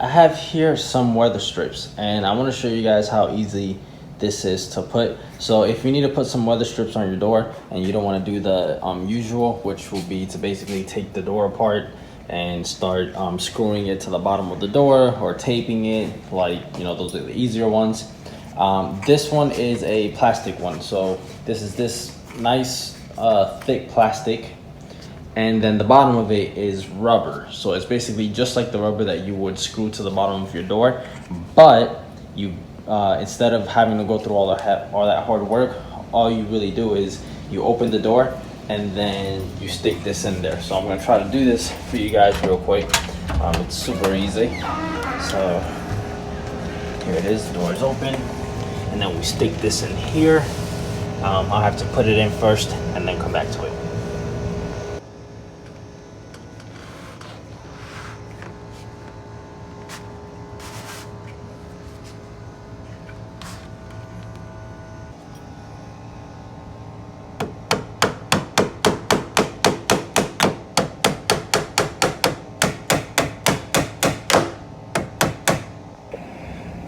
I have here some weather strips, and I want to show you guys how easy this is to put. So if you need to put some weather strips on your door and you don't want to do the usual, which will be to basically take the door apart and start screwing it to the bottom of the door or taping it, like, you know, those are the easier ones. This one is a plastic one. So this is this nice thick plastic, and then the bottom of it is rubber. So it's basically just like the rubber that you would screw to the bottom of your door, but you instead of having to go through all that hard work, all you really do is you open the door and then you stick this in there. So I'm gonna try to do this for you guys real quick. It's super easy. So here it is, the door is open, and then we stick this in here. I'll have to put it in first and then come back to it.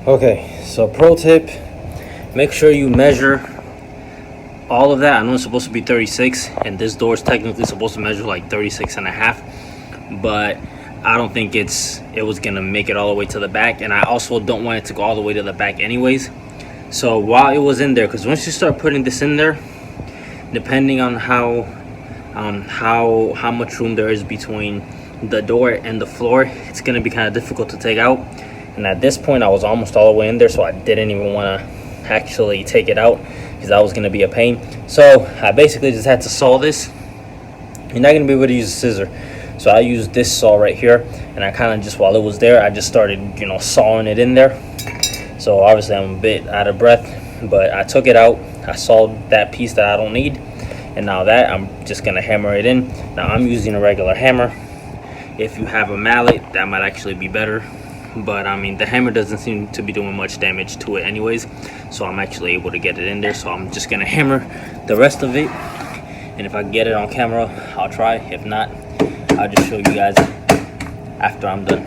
Okay, so pro tip, make sure you measure all of that. I know it's supposed to be 36, and this door is technically supposed to measure like 36 and a half, but I don't think it was gonna make it all the way to the back, and I also don't want it to go all the way to the back anyways. So while it was in there, because once you start putting this in there, depending on how much room there is between the door and the floor, it's gonna be kind of difficult to take out. And at this point I was almost all the way in there, so I didn't even want to actually take it out because that was going to be a pain. So I basically just had to saw this. You're not going to be able to use a scissor, so I used this saw right here, and I kind of just, while it was there, I just started, you know, sawing it in there. So obviously I'm a bit out of breath, but I took it out. I sawed that piece that I don't need, and now that I'm just going to hammer it in. Now I'm using a regular hammer. If you have a mallet, that might actually be better, but I mean, the hammer doesn't seem to be doing much damage to it anyways, so I'm actually able to get it in there. So I'm just gonna hammer the rest of it, and if I get it on camera, I'll try. If not, I'll just show you guys after I'm done.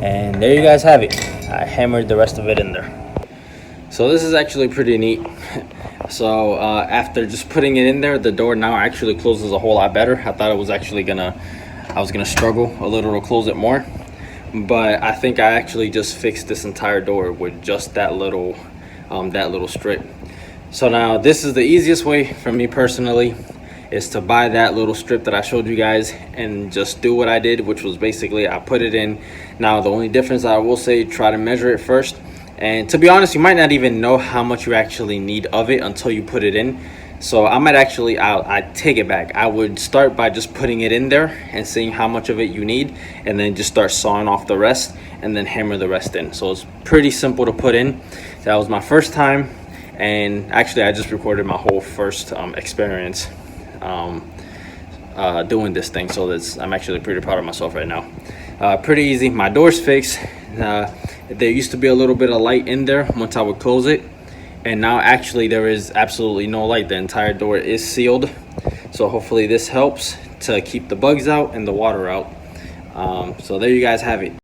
And there you guys have it. I hammered the rest of it in there. So this is actually pretty neat. So after just putting it in there, the door now actually closes a whole lot better. I thought it was actually I was gonna struggle a little to close it more, but I think I actually just fixed this entire door with just that little strip. So now this is the easiest way for me personally, is to buy that little strip that I showed you guys and just do what I did, which was basically I put it in. Now the only difference I will say, try to measure it first. And to be honest, you might not even know how much you actually need of it until you put it in. So I might actually, I take it back. I would start by just putting it in there and seeing how much of it you need, and then just start sawing off the rest and then hammer the rest in. So it's pretty simple to put in. That was my first time, and actually I just recorded my whole first experience doing this thing. So I'm actually pretty proud of myself right now. Pretty easy. My door's fixed. There used to be a little bit of light in there once I would close it, and now actually there is absolutely no light. The entire door is sealed, so hopefully this helps to keep the bugs out and the water out. So there you guys have it.